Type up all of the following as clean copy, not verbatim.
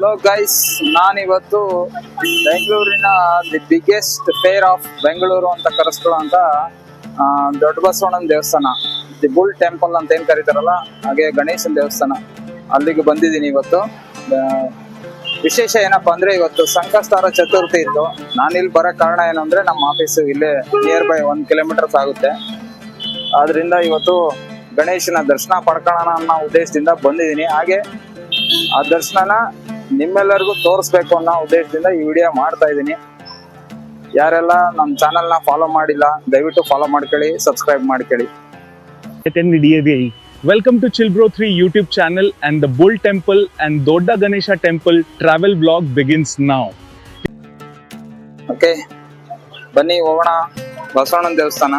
Hello guys, ನಾನಿವತ್ತು ಬೆಂಗಳೂರಿನ the biggest fair of Bengaluru ಅಂತ ಕರೆಸ್ಕೊಳ್ಳೋಂತ ದೊಡ್ಡ ಬಸವಣ್ಣನ ದೇವಸ್ಥಾನ, ದಿ ಬುಲ್ ಟೆಂಪಲ್ ಅಂತ ಏನ್ ಕರೀತಾರಲ್ಲ, ಹಾಗೆ ಗಣೇಶನ ದೇವಸ್ಥಾನ, ಅಲ್ಲಿಗೆ ಬಂದಿದ್ದೀನಿ ಇವತ್ತು. ವಿಶೇಷ ಏನಪ್ಪಾ ಅಂದ್ರೆ ಇವತ್ತು ಸಂಕಷ್ಟಾರ ಚತುರ್ಥಿ ಇತ್ತು. ನಾನು ಇಲ್ಲಿ ಬರೋ ಕಾರಣ ಏನಂದ್ರೆ ನಮ್ಮ ಆಫೀಸು ಇಲ್ಲೇ ನಿಯರ್ ಬೈ 1 ಕಿಲೋಮೀಟರ್ಸ್ ಆಗುತ್ತೆ. ಆದ್ರಿಂದ ಇವತ್ತು ಗಣೇಶನ ದರ್ಶನ ಪಡ್ಕೊಳ್ಳೋಣ ಅನ್ನೋ ಉದ್ದೇಶದಿಂದ ಬಂದಿದ್ದೀನಿ. ಹಾಗೆ ಆ ದರ್ಶನನ ನಿಮ್ಮೆಲ್ಲರಿಗೂ ತೋರಿಸ್ಬೇಕು ಅನ್ನೋ ಉದ್ದೇಶದಿಂದ ಈ ವಿಡಿಯೋ ಮಾಡ್ತಾ ಇದ್ದೀನಿ. ಯಾರೆಲ್ಲ ನಮ್ಮ ಚಾನೆಲ್ನ ಫಾಲೋ ಮಾಡಿಲ್ಲ ದಯವಿಟ್ಟು ಫಾಲೋ ಮಾಡ್ಕೊಳ್ಳಿ, ಸಬ್ಸ್ಕ್ರೈಬ್ ಮಾಡ್ಕೊಳ್ಳಿ. Welcome to Chilbro 3 YouTube channel, and the Bull Temple and Dodda Ganesha Temple travel vlog begins now. Okay, ಬನ್ನಿ ಹೋಗೋಣ ಬಸವಣ್ಣನ ದೇವಸ್ಥಾನ.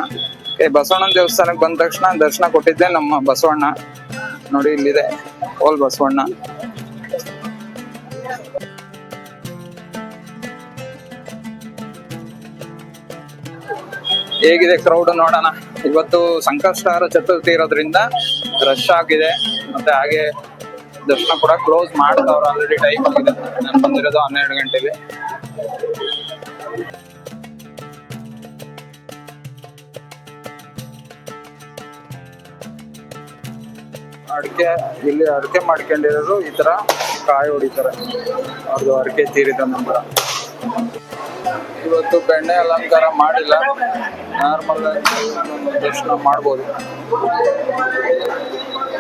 ಬಸವಣ್ಣನ ದೇವಸ್ಥಾನಕ್ಕೆ ಬಂದ ತಕ್ಷಣ ದರ್ಶನ ಕೊಟ್ಟಿದ್ದೆ ನಮ್ಮ ಬಸವಣ್ಣ. ನೋಡಿ ಇಲ್ಲಿದೆ ಓಲ್ ಬಸವಣ್ಣ. ಹೇಗಿದೆ ಕ್ರೌಡ್ ನೋಡೋಣ. ಇವತ್ತು ಸಂಕಷ್ಟಾರ ಚತುರ್ಥಿ ಇರೋದ್ರಿಂದ ರಶ್ ಆಗಿದೆ, ಮತ್ತೆ ಹಾಗೆ ದರ್ಶನ ಕೂಡ ಕ್ಲೋಸ್ ಮಾಡ್ತಾವ್ರ. ಆಲ್ರೆಡಿ ಟೈಮ್ ಆಗಿದೆ, ನಾನು ಬಂದಿರೋದು 12 ಗಂಟೆಗೆ. ಇಲ್ಲಿ ಅಡಿಕೆ ಮಾಡ್ಕೊಂಡಿರೋರು ಈ ತರ ಕಾಯಿ ಹೊಡಿತಾರೆ, ಅವ್ರದ್ದು ಅಡಿಕೆ ತೀರಿದ ನಂತರ. ಇವತ್ತು ಬೆಣ್ಣೆ ಅಲಂಕಾರ ಮಾಡಿಲ್ಲ, ನಾರ್ಮಲ್ ದರ್ಶನ ಮಾಡ್ಬೋದು.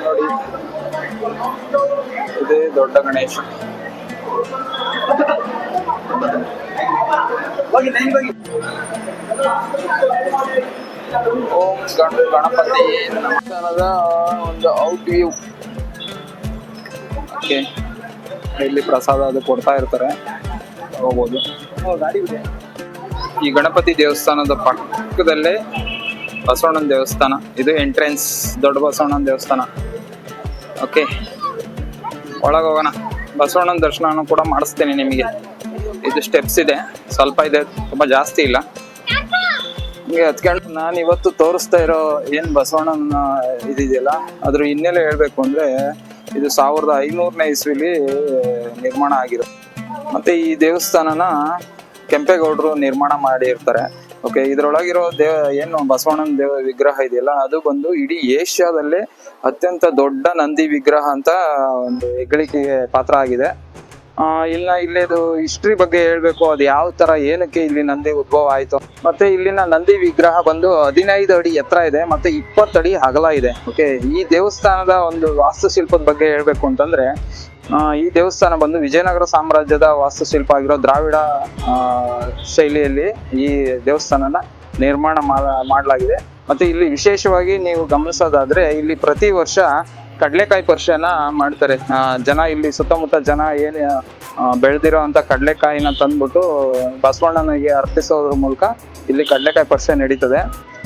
ನೋಡಿ, ಇದೇ ದೊಡ್ಡ ಗಣೇಶ. ಓಂ ಗಣಪತಿ ನಮಸ್ಕಾರದ ಒಂದು ಔಟ್ ವ್ಯೂ. ಓಕೆ, ಇಲ್ಲಿ ಪ್ರಸಾದ ಅದು ಕೊಡ್ತಾ ಇರ್ತಾರೆ, ಹೋಗ್ಬೋದು. ಈ ಗಣಪತಿ ದೇವಸ್ಥಾನದ ಪಕ್ಕದಲ್ಲೇ ಬಸವಣ್ಣನ ದೇವಸ್ಥಾನ. ಇದು ಎಂಟ್ರೆನ್ಸ್, ದೊಡ್ಡ ಬಸವಣ್ಣನ ದೇವಸ್ಥಾನ. ಓಕೆ, ಒಳಗೆ ಹೋಗೋಣ. ಬಸವಣ್ಣನ ದರ್ಶನ ಕೂಡ ಮಾಡಿಸ್ತೇನೆ ನಿಮಗೆ. ಇದು ಸ್ಟೆಪ್ಸ್ ಇದೆ, ಸ್ವಲ್ಪ ಇದೆ, ತುಂಬ ಜಾಸ್ತಿ ಇಲ್ಲ. ಹಿಂಗೆ ಹತ್ಕೊಂಡು ನಾನು ಇವತ್ತು ತೋರಿಸ್ತಾ ಇರೋ ಏನು ಬಸವಣ್ಣನ ಇದಿದೆಯಲ್ಲ, ಅದ್ರ ಹಿನ್ನೆಲೆ ಹೇಳ್ಬೇಕು ಅಂದ್ರೆ ಇದು 1500ನೇ ಇಸ್ವಿಲಿ ನಿರ್ಮಾಣ ಆಗಿರೋ. ಮತ್ತೆ ಈ ದೇವಸ್ಥಾನನ ಕೆಂಪೇಗೌಡರು ನಿರ್ಮಾಣ ಮಾಡಿರ್ತಾರೆ. ಓಕೆ, ಇದರೊಳಗಿರೋ ಏನು ಬಸವಣ್ಣನ ವಿಗ್ರಹ ಇದೆಯಲ್ಲ, ಅದು ಬಂದು ಇಡೀ ಏಷ್ಯಾದಲ್ಲೇ ಅತ್ಯಂತ ದೊಡ್ಡ ನಂದಿ ವಿಗ್ರಹ ಅಂತ ಒಂದು ಹೆಗ್ಗಳಿಕೆಗೆ ಪಾತ್ರ ಆಗಿದೆ. ಇಲ್ಲಿದು ಹಿಸ್ಟ್ರಿ ಬಗ್ಗೆ ಹೇಳ್ಬೇಕು, ಅದು ಯಾವ ತರ ಏನಕ್ಕೆ ಇಲ್ಲಿ ನಂದಿ ಉದ್ಭವ ಆಯ್ತು. ಮತ್ತೆ ಇಲ್ಲಿನ ನಂದಿ ವಿಗ್ರಹ ಬಂದು 15 ಅಡಿ ಎತ್ತರ ಇದೆ, ಮತ್ತೆ 20 ಅಡಿ ಅಗಲ ಇದೆ. ಓಕೆ, ಈ ದೇವಸ್ಥಾನದ ಒಂದು ವಾಸ್ತುಶಿಲ್ಪದ ಬಗ್ಗೆ ಹೇಳ್ಬೇಕು ಅಂತಂದ್ರೆ, ಈ ದೇವಸ್ಥಾನ ಬಂದು ವಿಜಯನಗರ ಸಾಮ್ರಾಜ್ಯದ ವಾಸ್ತುಶಿಲ್ಪ ಆಗಿರೋ ದ್ರಾವಿಡ ಶೈಲಿಯಲ್ಲಿ ಈ ದೇವಸ್ಥಾನನ ನಿರ್ಮಾಣ ಮಾಡಲಾಗಿದೆ. ಮತ್ತೆ ಇಲ್ಲಿ ವಿಶೇಷವಾಗಿ ನೀವು ಗಮನಿಸೋದಾದ್ರೆ, ಇಲ್ಲಿ ಪ್ರತಿ ವರ್ಷ ಕಡಲೆಕಾಯಿ ಪರಿಷೆನ ಮಾಡ್ತಾರೆ. ಜನ ಇಲ್ಲಿ ಸುತ್ತಮುತ್ತ ಜನ ಏನು ಬೆಳೆದಿರೋ ಅಂತ ಕಡಲೆಕಾಯಿನ ತಂದ್ಬಿಟ್ಟು ಬಸವಣ್ಣನಿಗೆ ಅರ್ಪಿಸೋದ್ರ ಮೂಲಕ ಇಲ್ಲಿ ಕಡಲೆಕಾಯಿ ಪರಿಷೆ ನಡೀತದೆ.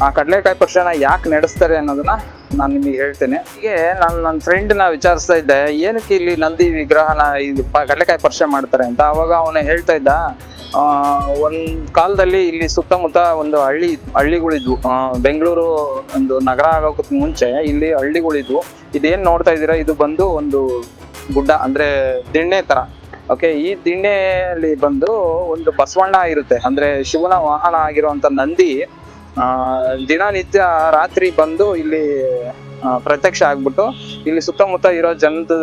ಆ ಕಡಲೆಕಾಯಿ ಪರಿಷೆನ ಯಾಕೆ ನಡೆಸ್ತಾರೆ ಅನ್ನೋದನ್ನ ನಾನು ನಿಮಗೆ ಹೇಳ್ತೇನೆ. ಹೀಗೆ ನಾನು ನನ್ನ ಫ್ರೆಂಡ್ನ ವಿಚಾರಿಸ್ತಾ ಇದ್ದೆ, ಏನಕ್ಕೆ ಇಲ್ಲಿ ನಂದಿ ವಿಗ್ರಹನ ಕಡಲೆಕಾಯಿ ಪರಿಷೆ ಮಾಡ್ತಾರೆ ಅಂತ. ಅವಾಗ ಅವನು ಹೇಳ್ತಾ ಇದ್ದ, ಒಂದ್ ಕಾಲದಲ್ಲಿ ಇಲ್ಲಿ ಸುತ್ತಮುತ್ತ ಒಂದು ಹಳ್ಳಿಗಳಿದ್ವು. ಬೆಂಗಳೂರು ಒಂದು ನಗರ ಆಗೋಕ್ ಮುಂಚೆ ಇಲ್ಲಿ ಹಳ್ಳಿಗಳಿದ್ವು. ಇದೇನ್ ನೋಡ್ತಾ ಇದ್ದೀರಾ, ಇದು ಬಂದು ಒಂದು ಗುಡ್ಡ, ಅಂದ್ರೆ ದಿಣ್ಣೆ ತರ. ಓಕೆ, ಈ ದಿಣ್ಣೆಯಲ್ಲಿ ಬಂದು ಒಂದು ಬಸವಣ್ಣ ಇರುತ್ತೆ, ಅಂದ್ರೆ ಶಿವನ ವಾಹನ ಆಗಿರುವಂತ ನಂದಿ ದಿನನಿತ್ಯ ರಾತ್ರಿ ಬಂದು ಇಲ್ಲಿ ಪ್ರತ್ಯಕ್ಷ ಆಗ್ಬಿಟ್ಟು ಇಲ್ಲಿ ಸುತ್ತಮುತ್ತ ಇರೋ ಜನದ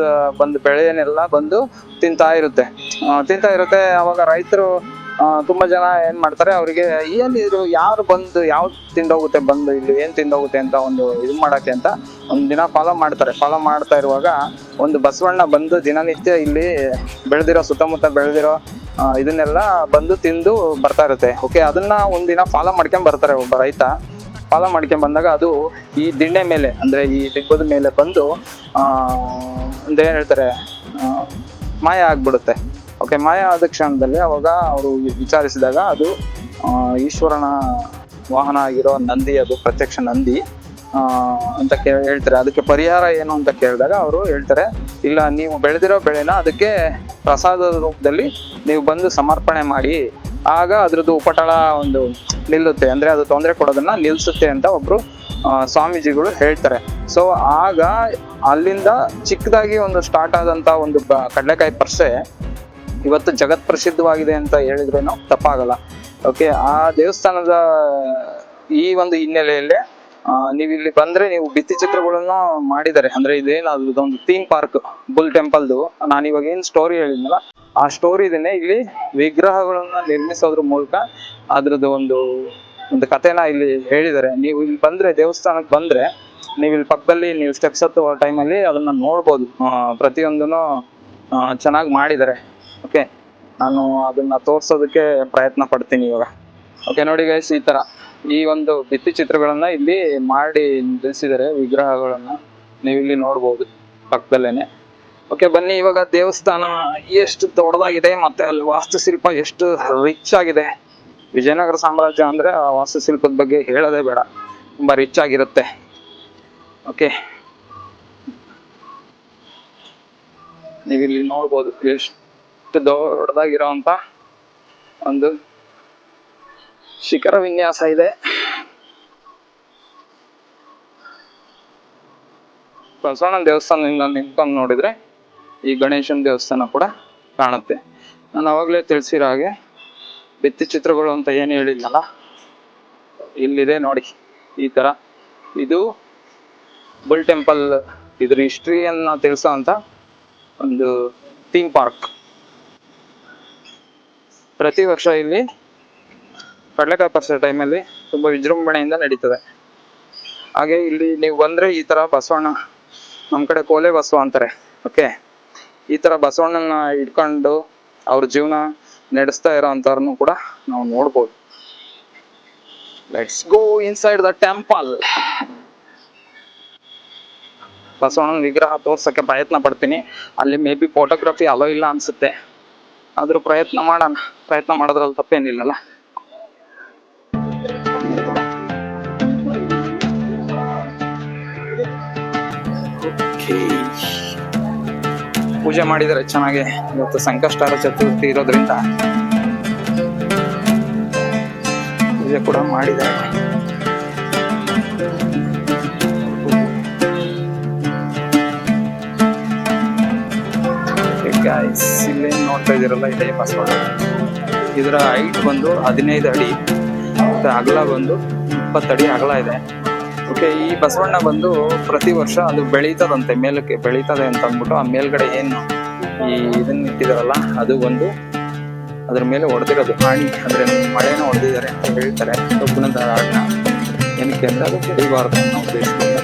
ಬಂದು ಬೆಳೆಯನ್ನೆಲ್ಲ ಬಂದು ತಿಂತಾ ಇರುತ್ತೆ. ಅವಾಗ ರೈತರು ತುಂಬಾ ಜನ ಏನ್ ಮಾಡ್ತಾರೆ, ಅವ್ರಿಗೆ ಏನಿದ್ರು ಯಾರು ಬಂದು ಯಾವ್ದು ತಿಂದೋಗುತ್ತೆ, ಬಂದು ಇಲ್ಲಿ ಏನ್ ತಿಂದೋಗುತ್ತೆ ಅಂತ ಒಂದು ಇದು ಮಾಡಕ್ಕೆ ಅಂತ ಒಂದ್ ದಿನ ಫಾಲೋ ಮಾಡ್ತಾ ಇರುವಾಗ ಒಂದು ಬಸವಣ್ಣ ಬಂದು ದಿನನಿತ್ಯ ಇಲ್ಲಿ ಸುತ್ತಮುತ್ತ ಬೆಳೆದಿರೋ ಇದನ್ನೆಲ್ಲ ಬಂದು ತಿಂದು ಬರ್ತಾ ಇರುತ್ತೆ. ಓಕೆ, ಅದನ್ನ ಒಂದಿನ ಫಾಲೋ ಮಾಡ್ಕೊಂಡ್ ಬರ್ತಾರೆ ಒಬ್ಬ ರೈತ. ಫಾಲೋ ಮಾಡ್ಕೊಂಡ್ ಬಂದಾಗ ಅದು ಈ ದಿಣ್ಣೆ ಮೇಲೆ, ಅಂದ್ರೆ ಈ ದಿಬ್ಬದ ಮೇಲೆ ಬಂದು ಏನ್ ಹೇಳ್ತಾರೆ, ಮಾಯ ಆಗ್ಬಿಡುತ್ತೆ. ಓಕೆ, ಮಾಯ ಆದ ಕ್ಷಣದಲ್ಲಿ ಅವಾಗ ಅವರು ವಿಚಾರಿಸಿದಾಗ ಅದು ಈಶ್ವರನ ವಾಹನ ಆಗಿರೋ ನಂದಿ, ಅದು ಪ್ರತ್ಯಕ್ಷ ನಂದಿ ಅಂತ ಹೇಳ್ತಾರೆ. ಅದಕ್ಕೆ ಪರಿಹಾರ ಏನು ಅಂತ ಕೇಳಿದಾಗ ಅವರು ಹೇಳ್ತಾರೆ, ಇಲ್ಲ, ನೀವು ಬೆಳೆದಿರೋ ಬೆಳೆನ ಅದಕ್ಕೆ ಪ್ರಸಾದದ ರೂಪದಲ್ಲಿ ನೀವು ಬಂದು ಸಮರ್ಪಣೆ ಮಾಡಿ, ಆಗ ಅದ್ರದ್ದು ಉಪಟಳ ಒಂದು ನಿಲ್ಲುತ್ತೆ, ಅಂದ್ರೆ ಅದು ತೊಂದರೆ ಕೊಡೋದನ್ನ ನಿಲ್ಸುತ್ತೆ ಅಂತ ಒಬ್ರು ಸ್ವಾಮೀಜಿಗಳು ಹೇಳ್ತಾರೆ. ಸೊ ಆಗ ಅಲ್ಲಿಂದ ಚಿಕ್ಕದಾಗಿ ಒಂದು ಸ್ಟಾರ್ಟ್ ಆದಂತ ಒಂದು ಕಡಲೆಕಾಯಿ ಪರ್ಸೆ ಇವತ್ತು ಜಗತ್ ಪ್ರಸಿದ್ಧವಾಗಿದೆ ಅಂತ ಹೇಳಿದ್ರೇನು ತಪ್ಪಾಗಲ್ಲ. ಓಕೆ, ಆ ದೇವಸ್ಥಾನದ ಈ ಒಂದು ಹಿನ್ನೆಲೆಯಲ್ಲಿ ನೀವು ಇಲ್ಲಿ ಬಂದ್ರೆ ನೀವು ಭಿತ್ತಿ ಚಿತ್ರಗಳನ್ನ ಮಾಡಿದ್ದಾರೆ. ಅಂದ್ರೆ ಇದೇನದು ಥೀಮ್ ಪಾರ್ಕ್ ಬುಲ್ ಟೆಂಪಲ್ದು. ನಾನು ಇವಾಗ ಏನ್ ಸ್ಟೋರಿ ಹೇಳಿದ್ನಲ್ಲ ಆ ಸ್ಟೋರಿ ಇದನ್ನೇ ಇಲ್ಲಿ ವಿಗ್ರಹಗಳನ್ನ ನಿರ್ಮಿಸೋದ್ರ ಮೂಲಕ ಅದ್ರದ್ದು ಒಂದು ಕಥೆನ ಇಲ್ಲಿ ಹೇಳಿದ್ದಾರೆ. ನೀವು ಇಲ್ಲಿ ಬಂದ್ರೆ, ದೇವಸ್ಥಾನಕ್ಕೆ ಬಂದ್ರೆ ನೀವು ಇಲ್ಲಿ ಪಕ್ಕದಲ್ಲಿ ನೀವು ಸ್ಟೆಪ್ಸ್ ಹತ್ತುವ ಟೈಮಲ್ಲಿ ಅದನ್ನ ನೋಡ್ಬೋದು. ಪ್ರತಿಯೊಂದನ್ನು ಚೆನ್ನಾಗಿ ಮಾಡಿದ್ದಾರೆ. ಓಕೆ, ನಾನು ಅದನ್ನ ತೋರ್ಸೋದಕ್ಕೆ ಪ್ರಯತ್ನ ಪಡ್ತೀನಿ ಇವಾಗ. ಓಕೆ, ನೋಡಿ ಗೈಸ್, ಈ ತರ ಈ ಒಂದು ಭಿತ್ತಿ ಚಿತ್ರಗಳನ್ನ ಇಲ್ಲಿ ಮಾಡಿ ನಿಲ್ಲಿಸಿದ್ದಾರೆ ವಿಗ್ರಹಗಳನ್ನ. ನೀವು ಇಲ್ಲಿ ನೋಡ್ಬೋದು ಪಕ್ಕದಲ್ಲೇನೆ. ಓಕೆ, ಬನ್ನಿ ಇವಾಗ ದೇವಸ್ಥಾನ ಎಷ್ಟು ದೊಡ್ಡದಾಗಿದೆ ಮತ್ತೆ ಅಲ್ಲಿ ವಾಸ್ತುಶಿಲ್ಪ ಎಷ್ಟು ರಿಚ್ ಆಗಿದೆ. ವಿಜಯನಗರ ಸಾಮ್ರಾಜ್ಯ ಅಂದ್ರೆ ಆ ವಾಸ್ತುಶಿಲ್ಪದ ಬಗ್ಗೆ ಹೇಳೋದೇ ಬೇಡ, ತುಂಬಾ ರಿಚ್ ಆಗಿರುತ್ತೆ. ಓಕೆ, ನೀವಿಲ್ಲಿ ನೋಡ್ಬೋದು ಎಷ್ಟು ದೊಡ್ಡದಾಗಿರೋಂತ ಒಂದು ಶಿಖರ ವಿನ್ಯಾಸ ಇದೆ. ಬಸವಣ್ಣನ ದೇವಸ್ಥಾನದಿಂದ ನಿಂತ್ಕೊಂಡು ನೋಡಿದ್ರೆ ಈ ಗಣೇಶನ ದೇವಸ್ಥಾನ ಕೂಡ ಕಾಣುತ್ತೆ. ನಾನು ಅವಾಗಲೇ ತಿಳಿಸಿರೋ ಹಾಗೆ ಭಿತ್ತಿ ಚಿತ್ರಗಳು ಅಂತ ಏನು ಹೇಳಿದ್ನಲ್ಲ, ಇಲ್ಲಿದೆ ನೋಡಿ ಈ ತರ. ಇದು ಬುಲ್ ಟೆಂಪಲ್, ಇದ್ರ ಹಿಸ್ಟ್ರಿಯನ್ನ ತಿಳಿಸೋ ಅಂತ ಒಂದು ಥೀಮ್ ಪಾರ್ಕ್. ಪ್ರತಿ ವರ್ಷ ಇಲ್ಲಿ ಕಡಲೆಕಾಯಿ ಪರ್ಸೆ ಟೈಮಲ್ಲಿ ತುಂಬಾ ವಿಜೃಂಭಣೆಯಿಂದ ನಡೀತದೆ. ಹಾಗೆ ಇಲ್ಲಿ ನೀವು ಬಂದ್ರೆ ಈ ತರ ಬಸವಣ್ಣ, ನಮ್ ಕಡೆ ಕೋಲೆ ಬಸವ ಅಂತಾರೆ. ಓಕೆ, ಈ ತರ ಬಸವಣ್ಣನ ಇಟ್ಕೊಂಡು ಅವ್ರ ಜೀವನ ನಡೆಸ್ತಾ ಇರೋ ಅಂತವ್ರನ್ನು ಕೂಡ ನಾವು ನೋಡ್ಬೋದು. Let's go inside the temple. ಬಸವಣ್ಣನ ವಿಗ್ರಹ ತೋರ್ಸಕ್ಕೆ ಪ್ರಯತ್ನ ಪಡ್ತೀನಿ. ಅಲ್ಲಿ ಮೇ ಬಿ ಫೋಟೋಗ್ರಫಿ ಅಲೋ ಇಲ್ಲ ಅನ್ಸುತ್ತೆ, ಆದ್ರೂ ಪ್ರಯತ್ನ ಮಾಡೋಣ. ಪ್ರಯತ್ನ ಮಾಡೋದ್ರಲ್ಲಿ ತಪ್ಪೇನಿಲ್ಲಲ್ಲ. ಪೂಜೆ ಮಾಡಿದರೆ ಚೆನ್ನಾಗಿ. ಇವತ್ತು ಸಂಕಷ್ಟಹರ ಚತುರ್ಥಿ ಇರೋದ್ರಿಂದ ಪೂಜೆ ಕೂಡ ಮಾಡಿದ್ದಾರೆ. ಇಲ್ಲೇನ್ ನೋಡ್ತಾ ಇದೀರಲ್ಲ, ಇದೇ ಬಸವಣ್ಣ. ಇದರ ಹೈಟ್ ಬಂದು 15 ಅಡಿ ಮತ್ತೆ ಅಗಲ ಬಂದು 20 ಅಡಿ ಅಗಲ ಇದೆ. ಓಕೆ, ಈ ಬಸವಣ್ಣ ಬಂದು ಪ್ರತಿ ವರ್ಷ ಅದು ಬೆಳೀತದಂತೆ, ಮೇಲಕ್ಕೆ ಬೆಳೀತದೆ ಅಂತ ಅಂದ್ಬಿಟ್ಟು ಆ ಮೇಲ್ಗಡೆ ಏನು ಈ ಇದನ್ನ ಇಟ್ಟಿದಾರಲ್ಲ ಅದು ಒಂದು ಅದ್ರ ಮೇಲೆ ಹೊಡೆದಿರೋದು ಹಾಣಿ, ಅಂದ್ರೆ ಮಳೆನ ಹೊಡೆದಿದ್ದಾರೆ ಅಂತ ಹೇಳ್ತಾರೆ. ಕಬ್ಬಿಣದ ಹಾಡನ್ನ ಏನಕ್ಕೆ ಅಂದ್ರೆ ಅದು ಬೆಳಿಬಾರ್ದು ಅನ್ನೋ ಉದ್ದೇಶದಿಂದ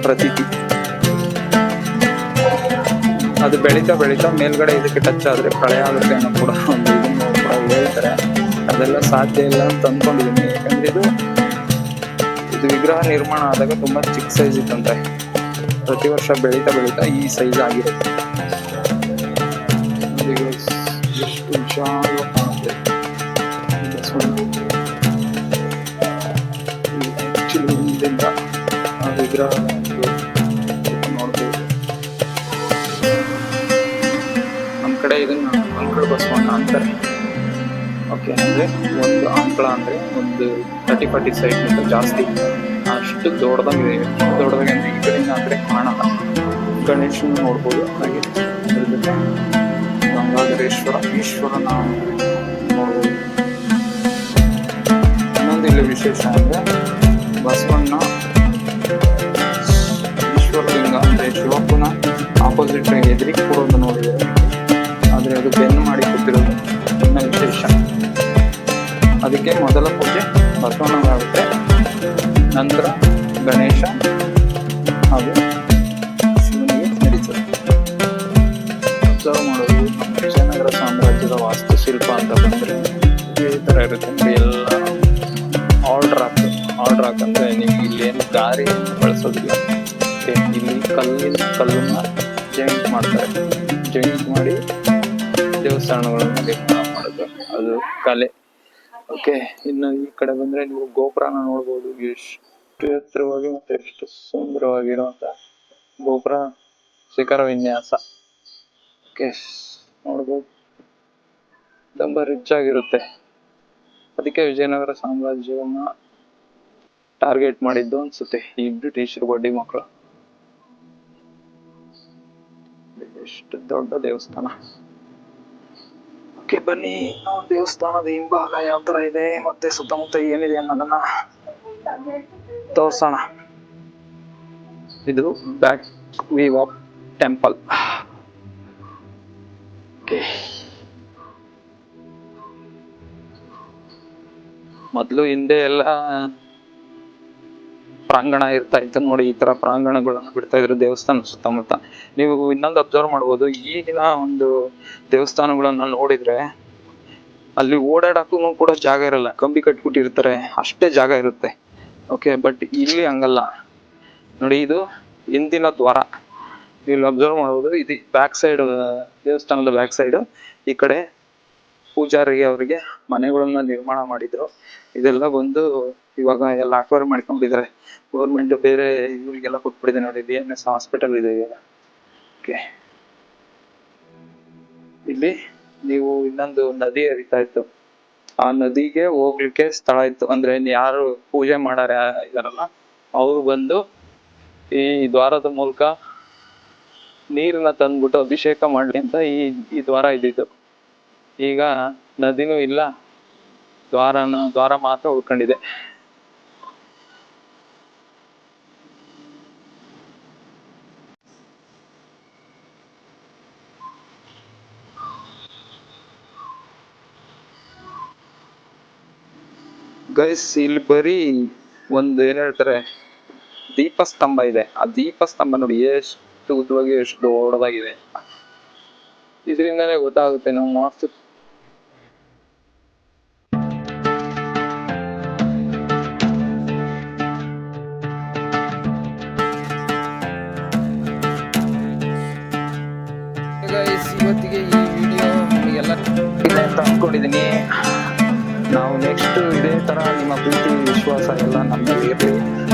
ಪ್ರತೀತಿ. ಅದು ಬೆಳೀತಾ ಬೆಳೀತಾ ಮೇಲ್ಗಡೆ ಇದಕ್ಕೆ ಟಚ್ ಆದ್ರೆ ಪ್ರಳಯ ಆಗುತ್ತೆ ಅನ್ನೋ ಕೂಡ ಒಂದು ಇದನ್ನು ಕೂಡ ಹೇಳ್ತಾರೆ. ಅದೆಲ್ಲ ಸಾಧ್ಯ ಇಲ್ಲ ಅಂತ ಅಂದ್ಕೊಂಡಿದ್ದೀನಿ. ಯಾಕಂದ್ರೆ ಇದು ವಿಗ್ರಹ ನಿರ್ಮಾಣ ಆದಾಗ ತುಂಬಾ ಚಿಕ್ಕ ಸೈಜ್ ಇತ್ತಂತೆ. ಪ್ರತಿ ವರ್ಷ ಬೆಳೀತಾ ಬೆಳೀತಾ ಈ ಸೈಜ್ ಆಗಿರುತ್ತೆ. ಎಷ್ಟು ವಿಶಾಲ ಕಾಣುತ್ತೆ ಹಿಂದಿಂದ ಆ ವಿಗ್ರಹ ನೋಡ್ಬೋದು. ನಮ್ ಕಡೆ ಇದನ್ನ ಅಂಕಳ ಬಸವಣ್ಣ ಅಂತಾರೆ. ಓಕೆ, ಅಂದ್ರೆ ಒಂದು ಅಂಕಳ ಅಂದ್ರೆ ಒಂದು 30-40 ಸೈಡ್ಗಿಂತ ಜಾಸ್ತಿ, ಅಷ್ಟು ದೊಡ್ಡದಾಗಿದೆ. ಎಷ್ಟು ದೊಡ್ಡದಾಗಿ ಅಂದ್ರೆ ಈ ಕಡೆಯಿಂದ ಆ ಕಡೆ ಕಾಣಲ್ಲ. ಗಣೇಶನ ನೋಡ್ಬೋದು. ಹಾಗೆ ಅದ್ರ ಜೊತೆ ಗಂಗಾಧರೇಶ್ವರ ಈಶ್ವರನ ನೋಡ್ಬೋದು. ಇನ್ನೊಂದು ಇಲ್ಲಿ ವಿಶೇಷ ಅಂದ್ರೆ ಬಸವಣ್ಣ ಈಶ್ವರಲಿಂಗ ಅಂದ್ರೆ ಶಿವಪ್ಪನ ಆಪೋಸಿಟ್ ಎದುರಿಗೆ ಕೊಡೋದು ನೋಡಿದರೆ, ಆದ್ರೆ ಅದು ಬೆನ್ನು ಮಾಡಿ ಕೂತಿರೋದು ಇನ್ನ ವಿಶೇಷ. ಅದಕ್ಕೆ ಮೊದಲ ಪೂಜೆ ಬಸವಣ್ಣಗಾಗುತ್ತೆ, ನಂತರ ಗಣೇಶ ಹಾಗೂ ಶಿವನಿಗೆ ನಡೀತದೆ. ಅಬ್ಸರ್ವ್ ಮಾಡೋದು ನಮ್ಮ ವಿಜಯನಗರ ಸಾಮ್ರಾಜ್ಯದ ವಾಸ್ತುಶಿಲ್ಪ ಅಂತ ಬಂದ್ರೆ ಈ ತರ ಇರುತ್ತೆ. ಎಲ್ಲ ಆರ್ಡರ್ ಹಾಕ್ ಅಂದ್ರೆ ನೀವು ಇಲ್ಲಿ ಏನು ಗಾರಿ ಬಳಸೋದಿಲ್ಲ. ಇಲ್ಲಿ ಕಲ್ಲನ್ನ ಜಾಯಿಂಟ್ ಮಾಡ್ತಾರೆ. ಜಾಯಿಂಟ್ ಮಾಡಿ ದೇವಸ್ಥಾನಗಳನ್ನು ನಿರ್ಮಾಣ ಮಾಡೋದು, ಅದು ಕಲೆ. ಓಕೆ, ಇನ್ನು ಈ ಕಡೆ ಬಂದ್ರೆ ನೀವು ಗೋಪುರನ ನೋಡ್ಬೋದು. ಎಷ್ಟು ಎತ್ತರವಾಗಿ ಮತ್ತೆ ಎಷ್ಟು ಸುಂದರವಾಗಿರುವಂತ ಗೋಪುರ ಶಿಖರ ವಿನ್ಯಾಸ. ಓಕೆ, ನೋಡ್ಬೋದು, ತುಂಬಾ ರಿಚ್ ಆಗಿರುತ್ತೆ. ಅದಕ್ಕೆ ವಿಜಯನಗರ ಸಾಮ್ರಾಜ್ಯವನ್ನ ಟಾರ್ಗೆಟ್ ಮಾಡಿದ್ದು ಅನ್ಸುತ್ತೆ ಈ ಬ್ರಿಟಿಷರು ಬಡ್ಡಿ ಮಕ್ಕಳು. ಎಷ್ಟು ದೊಡ್ಡ ದೇವಸ್ಥಾನ. ಓಕೆ ಬನ್ನಿ, ನಾವು ದೇವಸ್ಥಾನದ ಹಿಂಭಾಗ ಯಾವ ತರ ಇದೆ ಮತ್ತೆ ಸುತ್ತಮುತ್ತ ಏನಿದೆ ಅನ್ನೋದನ್ನ ತೋರ್ಸೋಣ. ಇದು ಬ್ಯಾಕ್ ವ್ಯೂ ಆಫ್ ಟೆಂಪಲ್. ಮೊದ್ಲು ಹಿಂದೆ ಎಲ್ಲ ಪ್ರಾಂಗಣ ಇರ್ತಾ ಇತ್ತು ನೋಡಿ, ಈ ತರ ಪ್ರಾಂಗಣಗಳನ್ನ ಬಿಡ್ತಾ ಇದ್ರು ದೇವಸ್ಥಾನ ಸುತ್ತಮುತ್ತ. ನೀವು ಇನ್ನೊಂದು ಅಬ್ಸರ್ವ್ ಮಾಡ್ಬೋದು, ಈಗಿನ ಒಂದು ದೇವಸ್ಥಾನಗಳನ್ನ ನೋಡಿದ್ರೆ ಅಲ್ಲಿ ಓಡಾಡಕ್ಕೂ ಕೂಡ ಜಾಗ ಇರಲ್ಲ, ಕಂಬಿ ಕಟ್ಬಿಟ್ಟಿರ್ತಾರೆ, ಅಷ್ಟೇ ಜಾಗ ಇರುತ್ತೆ. ಓಕೆ, ಬಟ್ ಇಲ್ಲಿ ಹಂಗಲ್ಲ ನೋಡಿ. ಇದು ಹಿಂದಿನ ದ್ವಾರ, ಇಲ್ಲಿ ಅಬ್ಸರ್ವ್ ಮಾಡ್ಬೋದು. ಇದು ಬ್ಯಾಕ್ ಸೈಡ್, ದೇವಸ್ಥಾನದ ಬ್ಯಾಕ್ ಸೈಡ್. ಈ ಕಡೆ ಪೂಜಾರಿಗೆ ಅವರಿಗೆ ಮನೆಗಳನ್ನ ನಿರ್ಮಾಣ ಮಾಡಿದ್ರು. ಇದೆಲ್ಲ ಬಂದು ಇವಾಗ ಎಲ್ಲ ಅಕ್ವೈರ್ ಮಾಡ್ಕೊಂಡಿದ್ದಾರೆ ಗೌರ್ಮೆಂಟ್. ಬೇರೆ ಇವರಿಗೆಲ್ಲ ಕೊಟ್ಬಿಟ್ಟಿದೆ ನೋಡಿ. BMS ಹಾಸ್ಪಿಟಲ್ ಇದೆ ಓಕೆ. ಇಲ್ಲಿ ನೀವು ಇನ್ನೊಂದು ನದಿ ಹರಿತಾ ಇತ್ತು, ಆ ನದಿಗೆ ಹೋಗ್ಲಿಕ್ಕೆ ಸ್ಥಳ ಇತ್ತು. ಅಂದ್ರೆ ಯಾರು ಪೂಜೆ ಮಾಡಾರ ಇದಾರಲ್ಲ ಅವ್ರು ಬಂದು ಈ ದ್ವಾರದ ಮೂಲಕ ನೀರನ್ನ ತಂದ್ಬಿಟ್ಟು ಅಭಿಷೇಕ ಮಾಡ್ಲಿ ಅಂತ ಈ ದ್ವಾರ ಇದ್ದಿದ್ದು. ಈಗ ನದಿನೂ ಇಲ್ಲ, ದ್ವಾರ ಮಾತ್ರ ಉಳ್ಕೊಂಡಿದೆ. ಗೈಸ್, ಇಲ್ಲಿ ಬರೀ ಒಂದು ಏನ್ ಹೇಳ್ತಾರೆ, ದೀಪಸ್ತಂಭ ಇದೆ. ಆ ದೀಪಸ್ತಂಭ ನೋಡಿ ಎಷ್ಟು ಉದ್ದವಾಗಿ, ಎಷ್ಟು ದೊಡ್ಡದಾಗಿದೆ. ಇದರಿಂದಾನೇ ಗೊತ್ತಾಗುತ್ತೆ ನಾವು ಮಾಸ್ತ್ ಇವತ್ತಿಗೆ ಈ ವಿಡಿಯೋ ನಿಮಗೆಲ್ಲ ಇದೆ ಅಂತ ಅನ್ಕೊಂಡಿದೀನಿ. ನಾವು ನೆಕ್ಸ್ಟ್ ಇದೇ ತರ ನಿಮ್ಮ ಪ್ರೀತಿ ವಿಶ್ವಾಸ ಎಲ್ಲ ನಮ್ಮಲ್ಲಿ ಇರಲಿ.